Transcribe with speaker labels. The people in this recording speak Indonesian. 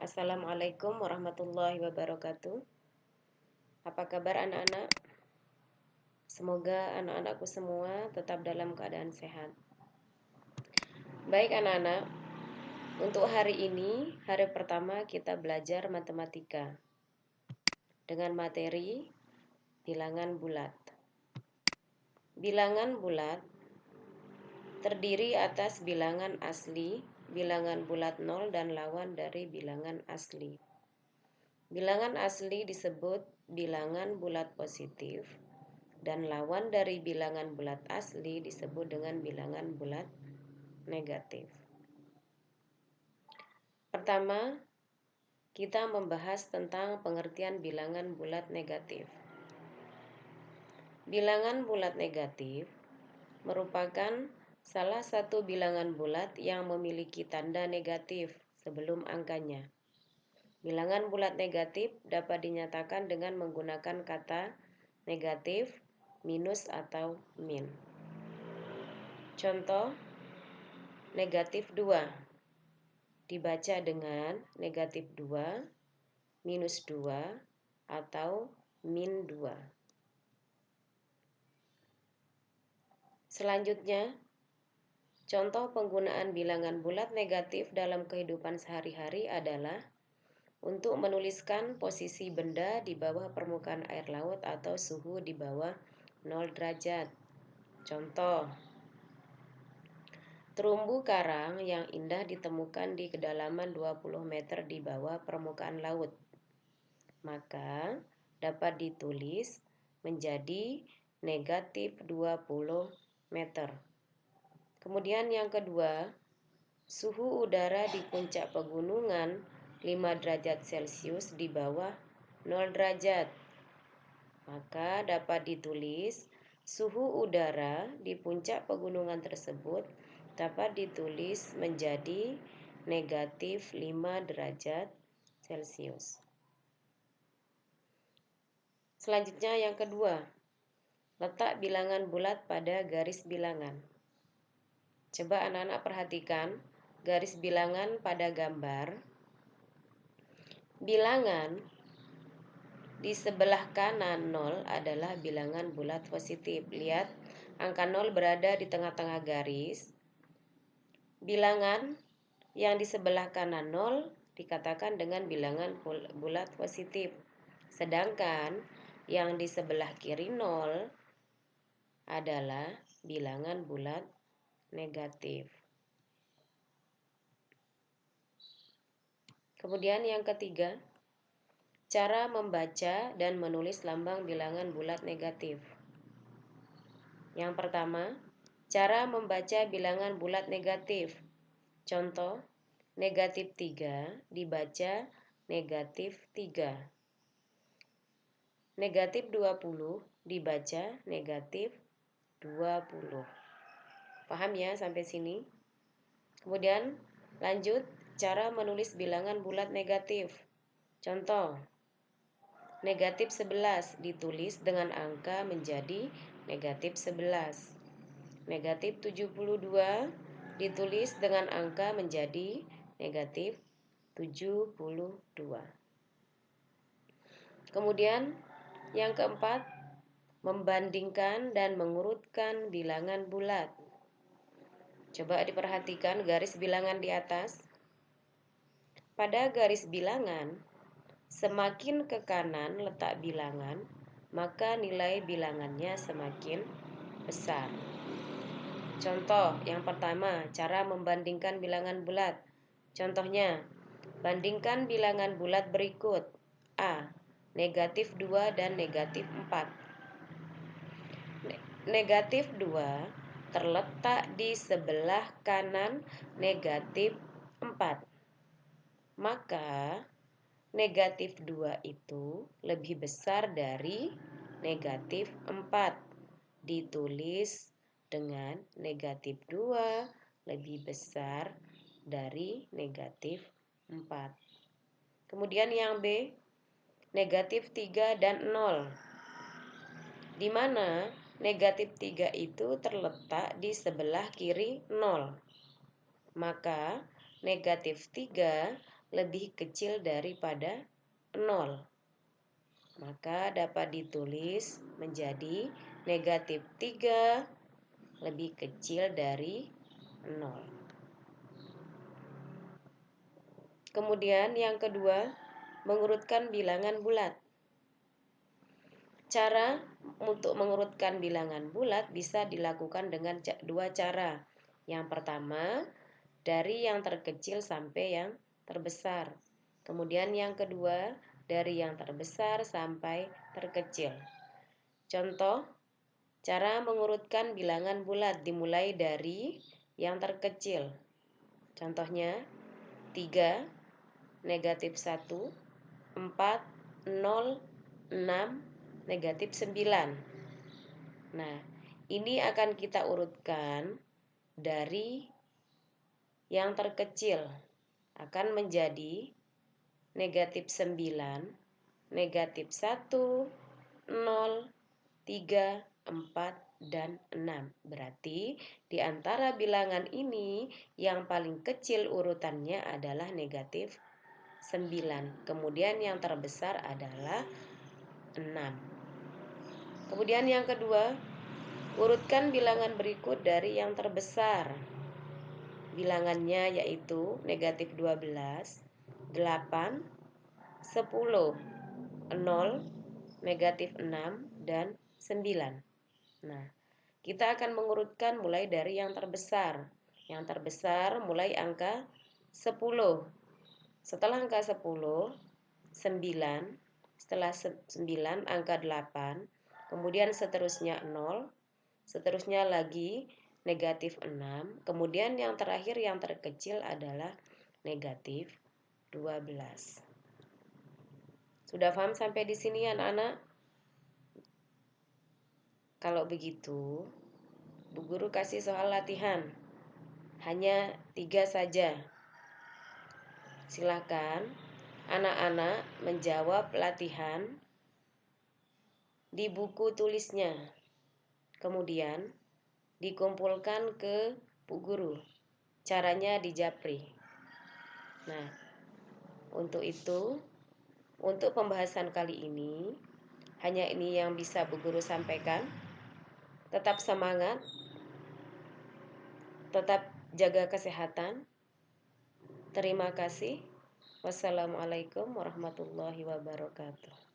Speaker 1: Assalamualaikum warahmatullahi wabarakatuh. Apa kabar anak-anak? Semoga anak-anakku semua tetap dalam keadaan sehat. Baik anak-anak, untuk hari ini, hari pertama kita belajar matematika dengan materi bilangan bulat. Bilangan bulat terdiri atas bilangan asli, bilangan bulat 0, dan lawan dari bilangan asli. Bilangan asli disebut bilangan bulat positif, dan lawan dari bilangan bulat asli disebut dengan bilangan bulat negatif. Pertama, kita membahas tentang pengertian bilangan bulat negatif. Bilangan bulat negatif merupakan salah satu bilangan bulat yang memiliki tanda negatif sebelum angkanya. Bilangan bulat negatif dapat dinyatakan dengan menggunakan kata negatif, minus, atau min. Contoh, negatif 2 dibaca dengan negatif 2, minus 2, atau min 2. Selanjutnya, contoh penggunaan bilangan bulat negatif dalam kehidupan sehari-hari adalah untuk menuliskan posisi benda di bawah permukaan air laut atau suhu di bawah 0 derajat. Contoh, terumbu karang yang indah ditemukan di kedalaman 20 meter di bawah permukaan laut. Maka dapat ditulis menjadi negatif 20 meter. Kemudian yang kedua, suhu udara di puncak pegunungan 5 derajat Celcius di bawah 0 derajat. Maka dapat ditulis suhu udara di puncak pegunungan tersebut dapat ditulis menjadi negatif 5 derajat Celcius. Selanjutnya yang kedua, letak bilangan bulat pada garis bilangan. Coba anak-anak perhatikan garis bilangan pada gambar. Bilangan di sebelah kanan 0 adalah bilangan bulat positif. Lihat, angka 0 berada di tengah-tengah garis. Bilangan yang di sebelah kanan 0 dikatakan dengan bilangan bulat positif. Sedangkan yang di sebelah kiri 0 adalah bilangan bulat negatif. Kemudian yang ketiga, cara membaca dan menulis lambang bilangan bulat negatif. Yang pertama, cara membaca bilangan bulat negatif. Contoh, negatif 3 dibaca negatif 3. Negatif 20 dibaca negatif 20. Paham ya sampai sini? Kemudian lanjut cara menulis bilangan bulat negatif. Contoh, negatif 11 ditulis dengan angka menjadi negatif 11. Negatif 72 ditulis dengan angka menjadi negatif 72. Kemudian yang keempat, membandingkan dan mengurutkan bilangan bulat. Coba diperhatikan garis bilangan di atas. Pada garis bilangan, semakin ke kanan letak bilangan, maka nilai bilangannya semakin besar. Contoh yang pertama, cara membandingkan bilangan bulat. Contohnya, bandingkan bilangan bulat berikut. A, negatif 2 dan negatif 4. Negatif 2 terletak di sebelah kanan negatif 4. Maka negatif 2 itu lebih besar dari negatif 4. Ditulis dengan negatif 2 lebih besar dari negatif 4. Kemudian yang B, negatif 3 dan 0. Di mana negatif 3 itu terletak di sebelah kiri 0. Maka negatif 3 lebih kecil daripada 0. Maka dapat ditulis menjadi negatif 3 lebih kecil dari 0. Kemudian yang kedua, mengurutkan bilangan bulat. Cara untuk mengurutkan bilangan bulat bisa dilakukan dengan dua cara. Yang pertama, dari yang terkecil sampai yang terbesar. Kemudian yang kedua, dari yang terbesar sampai terkecil. Contoh, cara mengurutkan bilangan bulat dimulai dari yang terkecil. Contohnya, 3, negatif 1, 4, 0, 6, negatif 9. Nah, ini akan kita urutkan dari yang terkecil. Akan menjadi negatif 9, negatif 1, 0, 3, 4, dan 6. Berarti di antara bilangan ini yang paling kecil urutannya adalah negatif 9. Kemudian yang terbesar adalah 6. Kemudian yang kedua, urutkan bilangan berikut dari yang terbesar. Bilangannya yaitu negatif 12, 8, 10, 0, negatif 6, dan 9. Nah, kita akan mengurutkan mulai dari yang terbesar. Yang terbesar mulai angka 10. Setelah angka 10, 9. Setelah 9, angka 8. Kemudian seterusnya 0, seterusnya lagi negatif 6, kemudian yang terakhir yang terkecil adalah negatif 12. Sudah paham sampai di sini anak-anak? Kalau begitu, Bu Guru kasih soal latihan. Hanya 3 saja. Silakan anak-anak menjawab latihan di buku tulisnya. Kemudian dikumpulkan ke Bu Guru. Caranya di Japri. Nah, untuk itu, untuk pembahasan kali ini, hanya ini yang bisa Bu Guru sampaikan. Tetap semangat, tetap jaga kesehatan. Terima kasih. Wassalamualaikum warahmatullahi wabarakatuh.